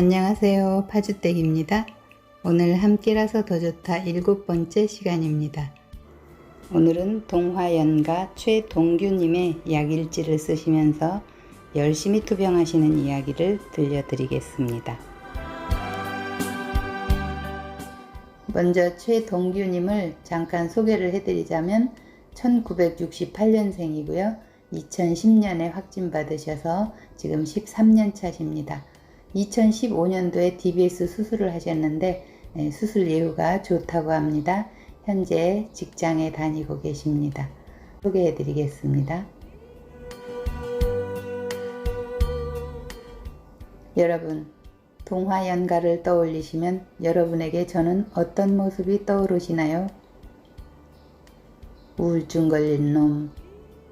안녕하세요. 파주댁입니다. 오늘 함께라서 더 좋다 7번째 시간입니다. 오늘은 동화연가 최동규님의 약일지를 쓰시면서 열심히 투병하시는 이야기를 들려드리겠습니다. 먼저 최동규님을 잠깐 소개를 해드리자면 1968년생이고요. 2010년에 확진받으셔서 지금 13년 차십니다. 2015년도에 DBS 수술을 하셨는데 수술 이후가 좋다고 합니다. 현재 직장에 다니고 계십니다. 소개해 드리겠습니다. 여러분, 동화연가를 떠올리시면 여러분에게 저는 어떤 모습이 떠오르시나요? 우울증 걸린 놈,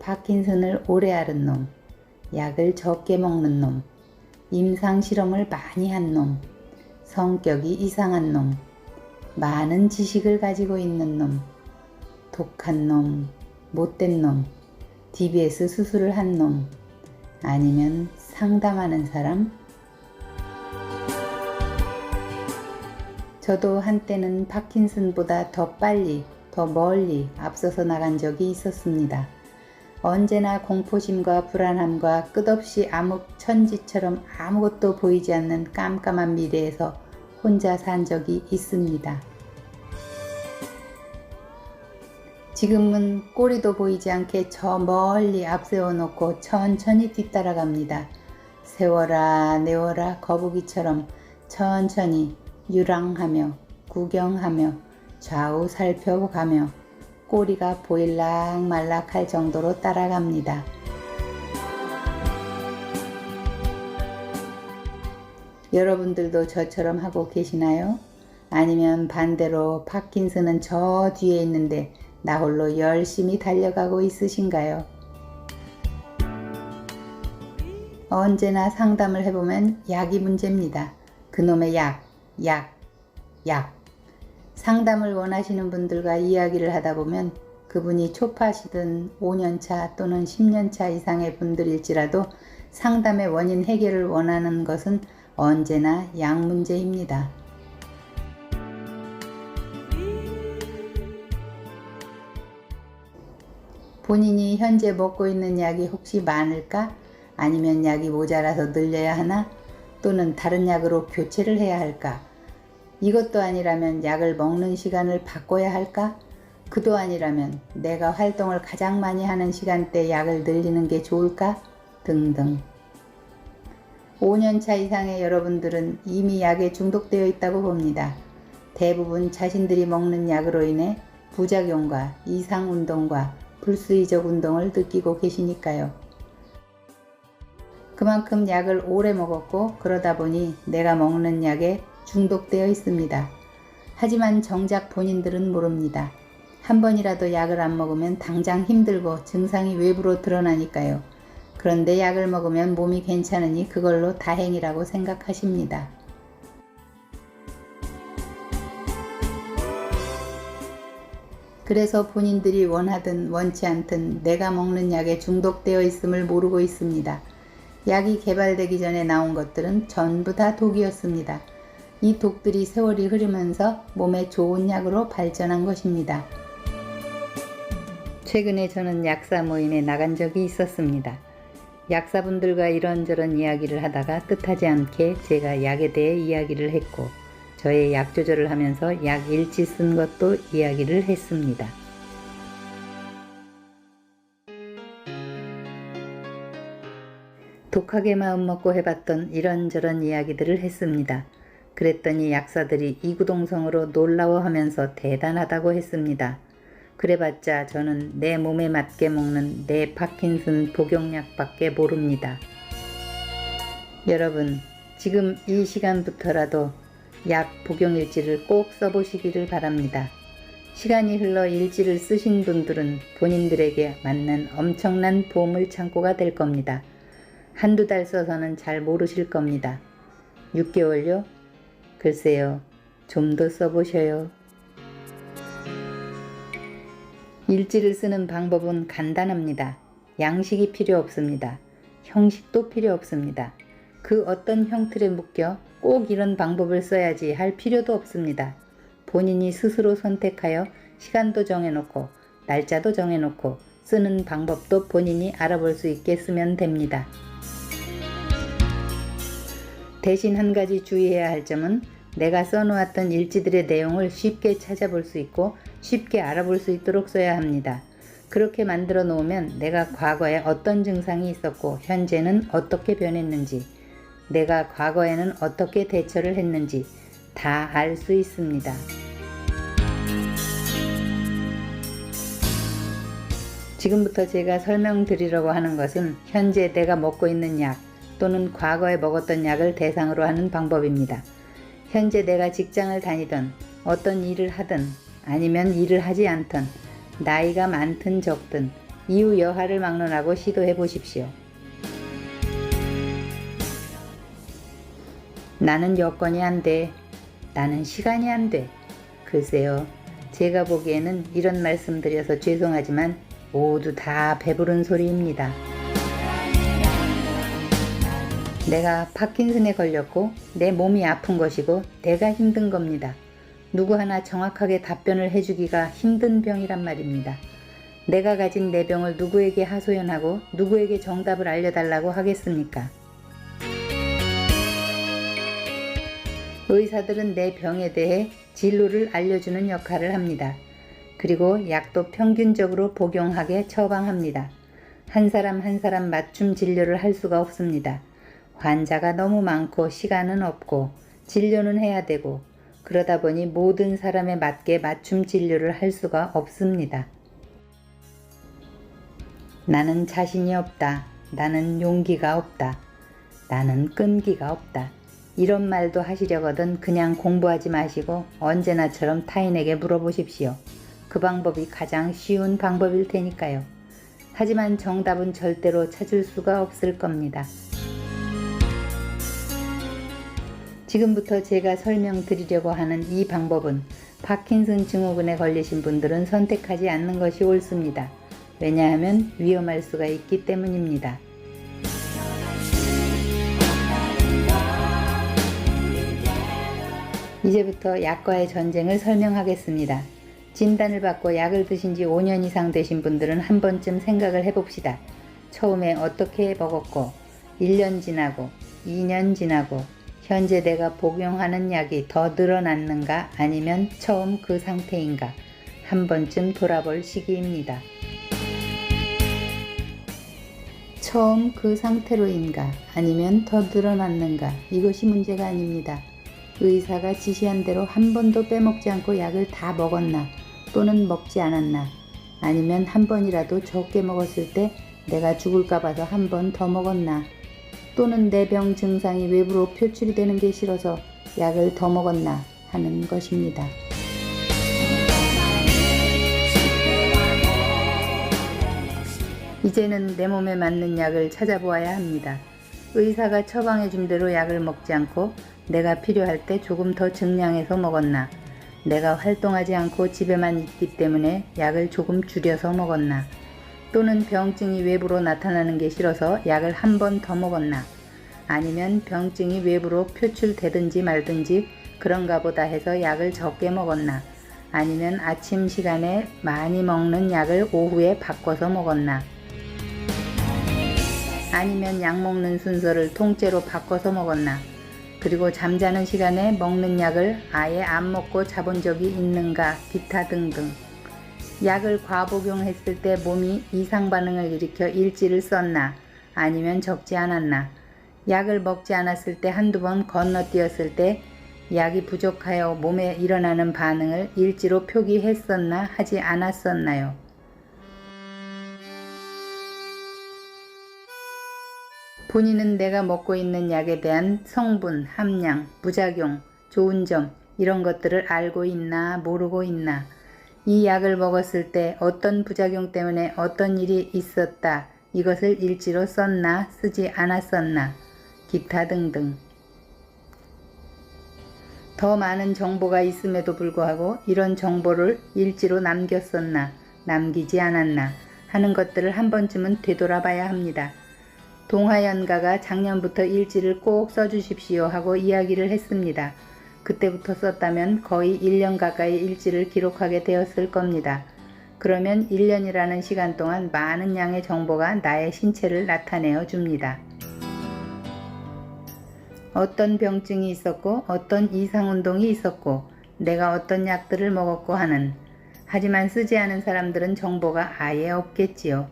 파킨슨을 오래 앓은 놈, 약을 적게 먹는 놈, 임상실험을 많이 한 놈, 성격이 이상한 놈, 많은 지식을 가지고 있는 놈, 독한 놈, 못된 놈, DBS 수술을 한 놈, 아니면 상담하는 사람? 저도 한때는 파킨슨보다 더 빨리, 더 멀리 앞서서 나간 적이 있었습니다. 언제나 공포심과 불안함과 끝없이 암흑천지처럼 아무것도 보이지 않는 깜깜한 미래에서 혼자 산 적이 있습니다. 지금은 꼬리도 보이지 않게 저 멀리 앞세워 놓고 천천히 뒤따라갑니다. 세워라 내워라 거북이처럼 천천히 유랑하며 구경하며 좌우 살펴가며 꼬리가 보일락 말락할 정도로 따라갑니다. 여러분들도 저처럼 하고 계시나요? 아니면 반대로 파킨슨은 저 뒤에 있는데 나 홀로 열심히 달려가고 있으신가요? 언제나 상담을 해보면 약이 문제입니다. 그놈의 약. 상담을 원하시는 분들과 이야기를 하다 보면 그분이 초파시든 5년차 또는 10년차 이상의 분들일지라도 상담의 원인 해결을 원하는 것은 언제나 약 문제입니다. 본인이 현재 먹고 있는 약이 혹시 많을까? 아니면 약이 모자라서 늘려야 하나? 또는 다른 약으로 교체를 해야 할까? 이것도 아니라면 약을 먹는 시간을 바꿔야 할까? 그도 아니라면 내가 활동을 가장 많이 하는 시간대 약을 늘리는 게 좋을까? 등등. 5년차 이상의 여러분들은 이미 약에 중독되어 있다고 봅니다. 대부분 자신들이 먹는 약으로 인해 부작용과 이상운동과 불수의적 운동을 느끼고 계시니까요. 그만큼 약을 오래 먹었고 그러다 보니 내가 먹는 약에 중독되어 있습니다. 하지만 정작 본인들은 모릅니다. 한 번이라도 약을 안 먹으면 당장 힘들고 증상이 외부로 드러나니까요. 그런데 약을 먹으면 몸이 괜찮으니 그걸로 다행이라고 생각하십니다. 그래서 본인들이 원하든 원치 않든 내가 먹는 약에 중독되어 있음을 모르고 있습니다. 약이 개발되기 전에 나온 것들은 전부 다 독이었습니다. 이 독들이 세월이 흐르면서 몸에 좋은 약으로 발전한 것입니다. 최근에 저는 약사 모임에 나간 적이 있었습니다. 약사분들과 이런저런 이야기를 하다가 뜻하지 않게 제가 약에 대해 이야기를 했고 저의 약 조절을 하면서 약 일지 쓴 것도 이야기를 했습니다. 독하게 마음먹고 해봤던 이런저런 이야기들을 했습니다. 그랬더니 약사들이 이구동성으로 놀라워하면서 대단하다고 했습니다. 그래봤자 저는 내 몸에 맞게 먹는 내 파킨슨 복용약밖에 모릅니다. 여러분, 지금 이 시간부터라도 약 복용일지를 꼭 써보시기를 바랍니다. 시간이 흘러 일지를 쓰신 분들은 본인들에게 맞는 엄청난 보물 창고가 될 겁니다. 한두 달 써서는 잘 모르실 겁니다. 6개월요? 글쎄요, 좀 더 써보셔요. 일지를 쓰는 방법은 간단합니다. 양식이 필요 없습니다. 형식도 필요 없습니다. 그 어떤 형틀에 묶여 꼭 이런 방법을 써야지 할 필요도 없습니다. 본인이 스스로 선택하여 시간도 정해놓고 날짜도 정해놓고 쓰는 방법도 본인이 알아볼 수 있게 쓰면 됩니다. 대신 한 가지 주의해야 할 점은 내가 써놓았던 일지들의 내용을 쉽게 찾아볼 수 있고 쉽게 알아볼 수 있도록 써야 합니다. 그렇게 만들어 놓으면 내가 과거에 어떤 증상이 있었고 현재는 어떻게 변했는지, 내가 과거에는 어떻게 대처를 했는지 다 알 수 있습니다. 지금부터 제가 설명드리려고 하는 것은 현재 내가 먹고 있는 약 또는 과거에 먹었던 약을 대상으로 하는 방법입니다. 현재 내가 직장을 다니던 어떤 일을 하든 아니면 일을 하지 않든 나이가 많든 적든 이유 여하를 막론하고 시도해 보십시오. 나는 여건이 안 돼. 나는 시간이 안 돼. 글쎄요. 제가 보기에는 이런 말씀 드려서 죄송하지만 모두 다 배부른 소리입니다. 내가 파킨슨에 걸렸고 내 몸이 아픈 것이고 내가 힘든 겁니다. 누구 하나 정확하게 답변을 해주기가 힘든 병이란 말입니다. 내가 가진 내 병을 누구에게 하소연하고 누구에게 정답을 알려달라고 하겠습니까? 의사들은 내 병에 대해 진료를 알려주는 역할을 합니다. 그리고 약도 평균적으로 복용하게 처방합니다. 한 사람 한 사람 맞춤 진료를 할 수가 없습니다. 환자가 너무 많고 시간은 없고 진료는 해야 되고 그러다 보니 모든 사람에 맞게 맞춤 진료를 할 수가 없습니다. 나는 자신이 없다. 나는 용기가 없다. 나는 끈기가 없다. 이런 말도 하시려거든 그냥 공부하지 마시고 언제나처럼 타인에게 물어보십시오. 그 방법이 가장 쉬운 방법일 테니까요. 하지만 정답은 절대로 찾을 수가 없을 겁니다. 지금부터 제가 설명드리려고 하는 이 방법은 파킨슨 증후군에 걸리신 분들은 선택하지 않는 것이 옳습니다. 왜냐하면 위험할 수가 있기 때문입니다. 이제부터 약과의 전쟁을 설명하겠습니다. 진단을 받고 약을 드신 지 5년 이상 되신 분들은 한 번쯤 생각을 해봅시다. 처음에 어떻게 먹었고 1년 지나고 2년 지나고 현재 내가 복용하는 약이 더 늘어났는가 아니면 처음 그 상태인가 한 번쯤 돌아볼 시기입니다. 처음 그 상태로인가 아니면 더 늘어났는가 이것이 문제가 아닙니다. 의사가 지시한 대로 한 번도 빼먹지 않고 약을 다 먹었나 또는 먹지 않았나 아니면 한 번이라도 적게 먹었을 때 내가 죽을까 봐서 한 번 더 먹었나 또는 내 병 증상이 외부로 표출이 되는 게 싫어서 약을 더 먹었나 하는 것입니다. 이제는 내 몸에 맞는 약을 찾아보아야 합니다. 의사가 처방해 준 대로 약을 먹지 않고 내가 필요할 때 조금 더 증량해서 먹었나 내가 활동하지 않고 집에만 있기 때문에 약을 조금 줄여서 먹었나 또는 병증이 외부로 나타나는 게 싫어서 약을 한 번 더 먹었나 아니면 병증이 외부로 표출되든지 말든지 그런가 보다 해서 약을 적게 먹었나 아니면 아침 시간에 많이 먹는 약을 오후에 바꿔서 먹었나 아니면 약 먹는 순서를 통째로 바꿔서 먹었나 그리고 잠자는 시간에 먹는 약을 아예 안 먹고 자본 적이 있는가 기타 등등 약을 과복용했을 때 몸이 이상 반응을 일으켜 일지를 썼나 아니면 적지 않았나 약을 먹지 않았을 때 한두 번 건너뛰었을 때 약이 부족하여 몸에 일어나는 반응을 일지로 표기했었나 하지 않았었나요? 본인은 내가 먹고 있는 약에 대한 성분, 함량, 부작용, 좋은 점 이런 것들을 알고 있나 모르고 있나 이 약을 먹었을 때 어떤 부작용 때문에 어떤 일이 있었다 이것을 일지로 썼나 쓰지 않았었나 기타 등등 더 많은 정보가 있음에도 불구하고 이런 정보를 일지로 남겼었나 남기지 않았나 하는 것들을 한 번쯤은 되돌아봐야 합니다. 동화연가가 작년부터 일지를 꼭 써주십시오 하고 이야기를 했습니다. 그때부터 썼다면 거의 1년 가까이 일지를 기록하게 되었을 겁니다. 그러면 1년이라는 시간 동안 많은 양의 정보가 나의 신체를 나타내어 줍니다. 어떤 병증이 있었고 어떤 이상운동이 있었고 내가 어떤 약들을 먹었고 하는, 하지만 쓰지 않은 사람들은 정보가 아예 없겠지요.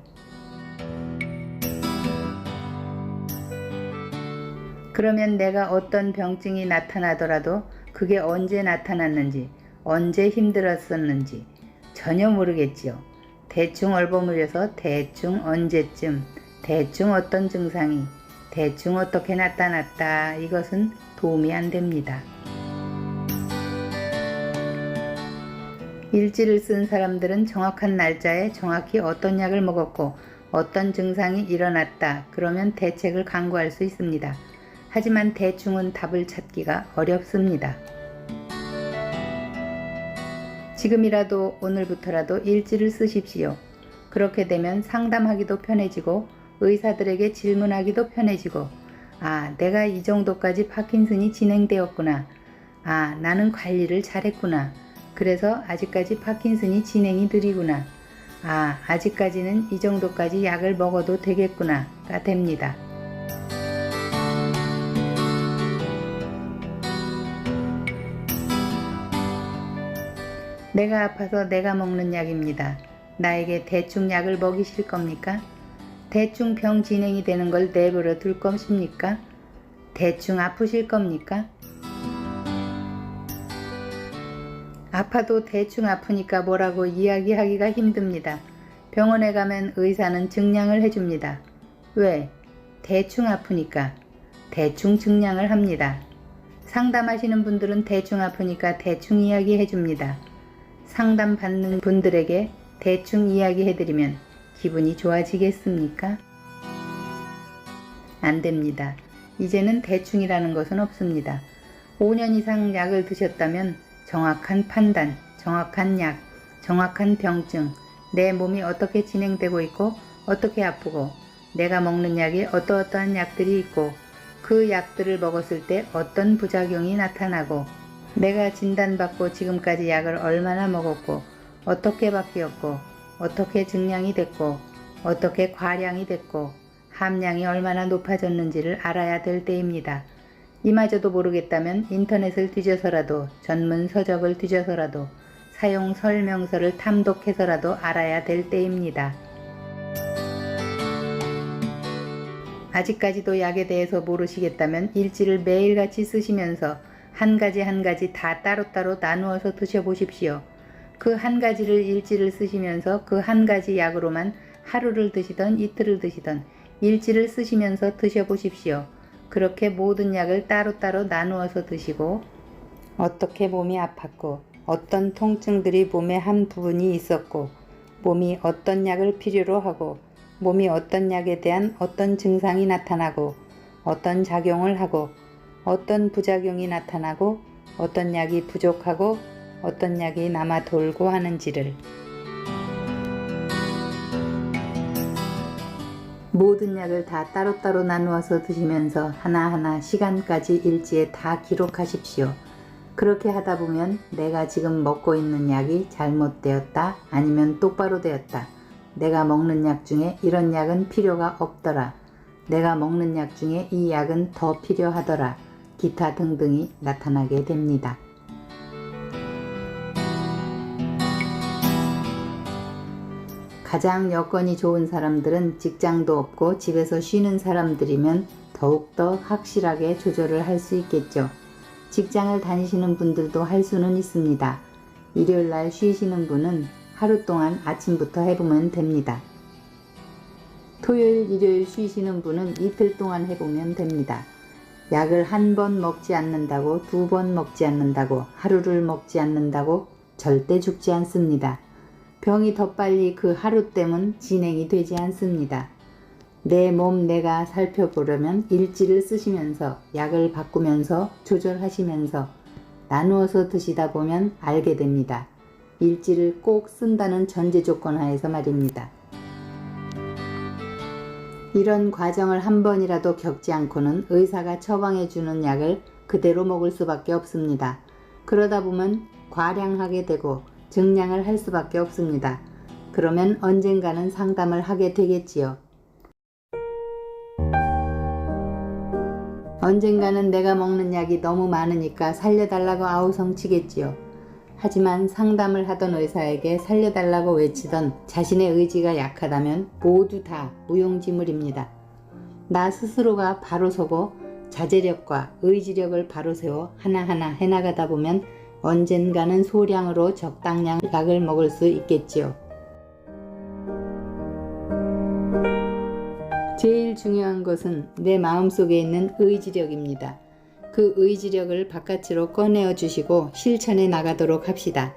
그러면 내가 어떤 병증이 나타나더라도 그게 언제 나타났는지, 언제 힘들었었는지 전혀 모르겠지요. 대충 얼버무려서 대충 언제쯤, 대충 어떤 증상이, 대충 어떻게 나타났다, 이것은 도움이 안 됩니다. 일지를 쓴 사람들은 정확한 날짜에 정확히 어떤 약을 먹었고 어떤 증상이 일어났다 그러면 대책을 강구할 수 있습니다. 하지만 대충은 답을 찾기가 어렵습니다. 지금이라도 오늘부터라도 일지를 쓰십시오. 그렇게 되면 상담하기도 편해지고 의사들에게 질문하기도 편해지고, 아, 내가 이 정도까지 파킨슨이 진행되었구나. 아, 나는 관리를 잘했구나. 그래서 아직까지 파킨슨이 진행이 느리구나. 아, 아직까지는 이 정도까지 약을 먹어도 되겠구나가 됩니다. 내가 아파서 내가 먹는 약입니다. 나에게 대충 약을 먹이실 겁니까? 대충 병 진행이 되는 걸 내버려 둘 것입니까? 대충 아프실 겁니까? 아파도 대충 아프니까 뭐라고 이야기하기가 힘듭니다. 병원에 가면 의사는 증량을 해줍니다. 왜? 대충 아프니까. 대충 증량을 합니다. 상담하시는 분들은 대충 아프니까 대충 이야기해줍니다. 상담받는 분들에게 대충 이야기해드리면 기분이 좋아지겠습니까? 안 됩니다. 이제는 대충이라는 것은 없습니다. 5년 이상 약을 드셨다면 정확한 판단, 정확한 약, 정확한 병증, 내 몸이 어떻게 진행되고 있고 어떻게 아프고 내가 먹는 약이 어떠어떠한 약들이 있고 그 약들을 먹었을 때 어떤 부작용이 나타나고 내가 진단받고 지금까지 약을 얼마나 먹었고 어떻게 바뀌었고 어떻게 증량이 됐고 어떻게 과량이 됐고 함량이 얼마나 높아졌는지를 알아야 될 때입니다. 이마저도 모르겠다면 인터넷을 뒤져서라도 전문 서적을 뒤져서라도 사용 설명서를 탐독해서라도 알아야 될 때입니다. 아직까지도 약에 대해서 모르시겠다면 일지를 매일같이 쓰시면서 한 가지 한 가지 다 따로따로 나누어서 드셔보십시오. 그 한 가지를 일지를 쓰시면서 그 한 가지 약으로만 하루를 드시던 이틀을 드시던 일지를 쓰시면서 드셔보십시오. 그렇게 모든 약을 따로따로 나누어서 드시고 어떻게 몸이 아팠고 어떤 통증들이 몸의 한 부분이 있었고 몸이 어떤 약을 필요로 하고 몸이 어떤 약에 대한 어떤 증상이 나타나고 어떤 작용을 하고 어떤 부작용이 나타나고 어떤 약이 부족하고 어떤 약이 남아 돌고 하는지를 모든 약을 다 따로따로 나누어서 드시면서 하나하나 시간까지 일지에 다 기록하십시오. 그렇게 하다 보면 내가 지금 먹고 있는 약이 잘못되었다 아니면 똑바로 되었다. 내가 먹는 약 중에 이런 약은 필요가 없더라. 내가 먹는 약 중에 이 약은 더 필요하더라. 기타 등등이 나타나게 됩니다. 가장 여건이 좋은 사람들은 직장도 없고 집에서 쉬는 사람들이면 더욱더 확실하게 조절을 할 수 있겠죠. 직장을 다니시는 분들도 할 수는 있습니다. 일요일날 쉬시는 분은 하루 동안 아침부터 해보면 됩니다. 토요일, 일요일 쉬시는 분은 이틀 동안 해보면 됩니다. 약을 한 번 먹지 않는다고, 2번 먹지 않는다고, 하루를 먹지 않는다고 절대 죽지 않습니다. 병이 더 빨리 그 하루 때문 진행이 되지 않습니다. 내 몸 내가 살펴보려면 일지를 쓰시면서 약을 바꾸면서 조절하시면서 나누어서 드시다 보면 알게 됩니다. 일지를 꼭 쓴다는 전제 조건 하에서 말입니다. 이런 과정을 한 번이라도 겪지 않고는 의사가 처방해주는 약을 그대로 먹을 수밖에 없습니다. 그러다 보면 과량하게 되고 증량을 할 수밖에 없습니다. 그러면 언젠가는 상담을 하게 되겠지요. 언젠가는 내가 먹는 약이 너무 많으니까 살려달라고 아우성치겠지요. 하지만 상담을 하던 의사에게 살려달라고 외치던 자신의 의지가 약하다면 모두 다 무용지물입니다. 나 스스로가 바로 서고 자제력과 의지력을 바로 세워 하나하나 해나가다 보면 언젠가는 소량으로 적당량 약을 먹을 수 있겠지요. 제일 중요한 것은 내 마음속에 있는 의지력입니다. 그 의지력을 바깥으로 꺼내어 주시고 실천해 나가도록 합시다.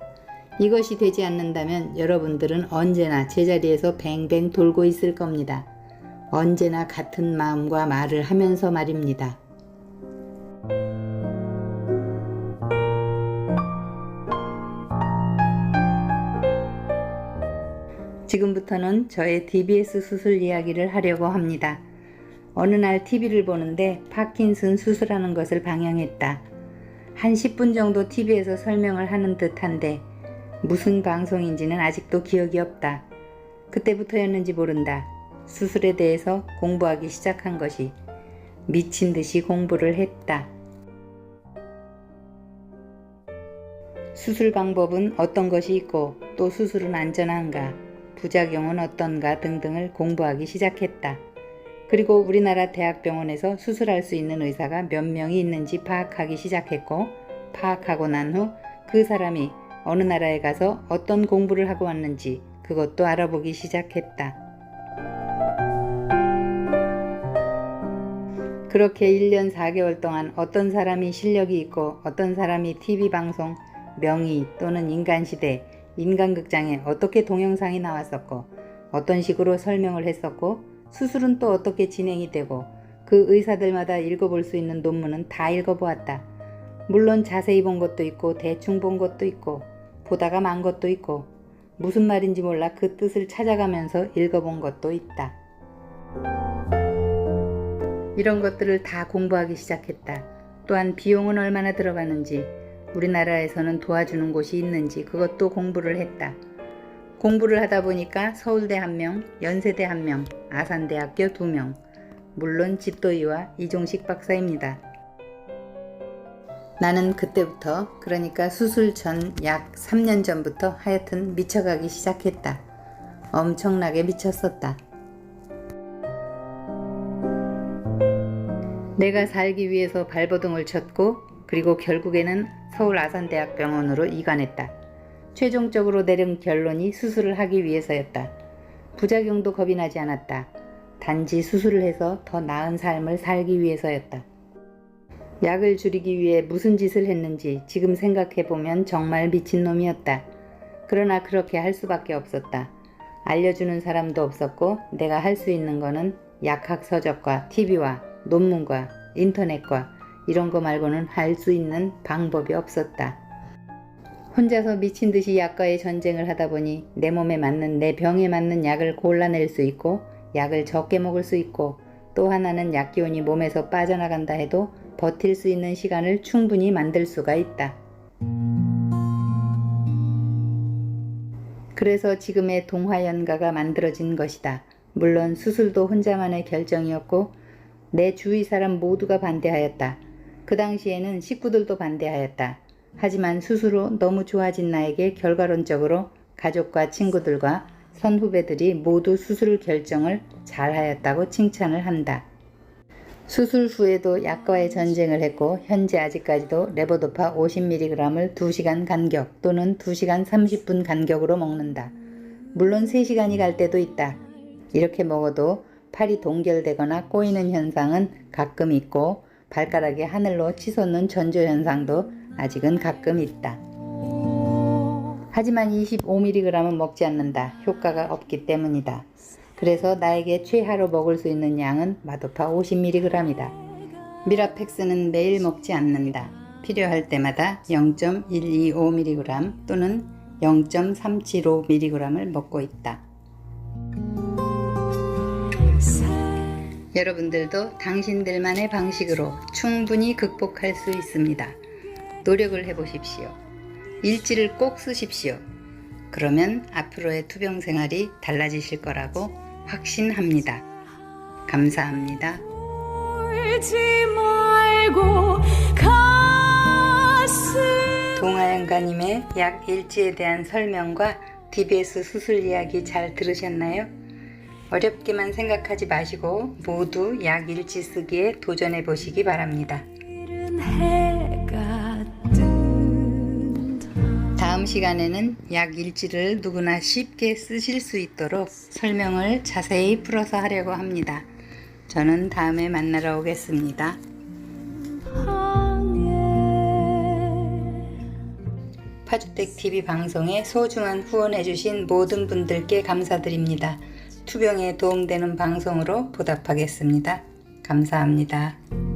이것이 되지 않는다면 여러분들은 언제나 제자리에서 뱅뱅 돌고 있을 겁니다. 언제나 같은 마음과 말을 하면서 말입니다. 지금부터는 저의 DBS 수술 이야기를 하려고 합니다. 어느 날 TV를 보는데 파킨슨 수술하는 것을 방영했다. 한 10분 정도 TV에서 설명을 하는 듯한데 무슨 방송인지는 아직도 기억이 없다. 그때부터였는지 모른다. 수술에 대해서 공부하기 시작한 것이 미친 듯이 공부를 했다. 수술 방법은 어떤 것이 있고 또 수술은 안전한가, 부작용은 어떤가 등등을 공부하기 시작했다. 그리고 우리나라 대학병원에서 수술할 수 있는 의사가 몇 명이 있는지 파악하기 시작했고, 파악하고 난 후 그 사람이 어느 나라에 가서 어떤 공부를 하고 왔는지 그것도 알아보기 시작했다. 그렇게 1년 4개월 동안 어떤 사람이 실력이 있고 어떤 사람이 TV방송, 명의 또는 인간시대, 인간극장에 어떻게 동영상이 나왔었고 어떤 식으로 설명을 했었고 수술은 또 어떻게 진행이 되고 그 의사들마다 읽어볼 수 있는 논문은 다 읽어보았다. 물론 자세히 본 것도 있고 대충 본 것도 있고 보다가 만 것도 있고 무슨 말인지 몰라 그 뜻을 찾아가면서 읽어본 것도 있다. 이런 것들을 다 공부하기 시작했다. 또한 비용은 얼마나 들어가는지, 우리나라에서는 도와주는 곳이 있는지 그것도 공부를 했다. 공부를 하다 보니까 서울대 1명, 연세대 1명, 아산대학교 2명, 물론 집도이와 이종식 박사입니다. 나는 그때부터, 그러니까 수술 전 약 3년 전부터 하여튼 미쳐가기 시작했다. 엄청나게 미쳤었다. 내가 살기 위해서 발버둥을 쳤고 그리고 결국에는 서울 아산대학병원으로 이관했다. 최종적으로 내린 결론이 수술을 하기 위해서였다. 부작용도 겁이 나지 않았다. 단지 수술을 해서 더 나은 삶을 살기 위해서였다. 약을 줄이기 위해 무슨 짓을 했는지 지금 생각해보면 정말 미친놈이었다. 그러나 그렇게 할 수밖에 없었다. 알려주는 사람도 없었고 내가 할 수 있는 거는 약학 서적과 TV와 논문과 인터넷과 이런 거 말고는 할 수 있는 방법이 없었다. 혼자서 미친 듯이 약과의 전쟁을 하다 보니 내 몸에 맞는 내 병에 맞는 약을 골라낼 수 있고 약을 적게 먹을 수 있고 또 하나는 약기운이 몸에서 빠져나간다 해도 버틸 수 있는 시간을 충분히 만들 수가 있다. 그래서 지금의 동화연가가 만들어진 것이다. 물론 수술도 혼자만의 결정이었고 내 주위 사람 모두가 반대하였다. 그 당시에는 식구들도 반대하였다. 하지만 수술 후 너무 좋아진 나에게 결과론적으로 가족과 친구들과 선후배들이 모두 수술 결정을 잘하였다고 칭찬을 한다. 수술 후에도 약과의 전쟁을 했고 현재 아직까지도 레보도파 50mg을 2시간 간격 또는 2시간 30분 간격으로 먹는다. 물론 3시간이 갈 때도 있다. 이렇게 먹어도 팔이 동결되거나 꼬이는 현상은 가끔 있고 발가락이 하늘로 치솟는 전조 현상도 아직은 가끔 있다. 하지만 25mg은 먹지 않는다. 효과가 없기 때문이다. 그래서 나에게 최하로 먹을 수 있는 양은 마도파 50mg이다. 미라펙스는 매일 먹지 않는다. 필요할 때마다 0.125mg 또는 0.375mg을 먹고 있다. 여러분들도 당신들만의 방식으로 충분히 극복할 수 있습니다. 노력을 해보십시오. 일지를 꼭 쓰십시오. 그러면 앞으로의 투병 생활이 달라지실 거라고 확신합니다. 감사합니다. 동아연가님의 약 일지에 대한 설명과 DBS 수술 이야기 잘 들으셨나요? 어렵게만 생각하지 마시고 모두 약 일지 쓰기에 도전해 보시기 바랍니다. 다음 시간에는 약 일지를 누구나 쉽게 쓰실 수 있도록 설명을 자세히 풀어서 하려고 합니다. 저는 다음에 만나러 오겠습니다. 파주택TV 방송에 소중한 후원해주신 모든 분들께 감사드립니다. 투병에 도움되는 방송으로 보답하겠습니다. 감사합니다.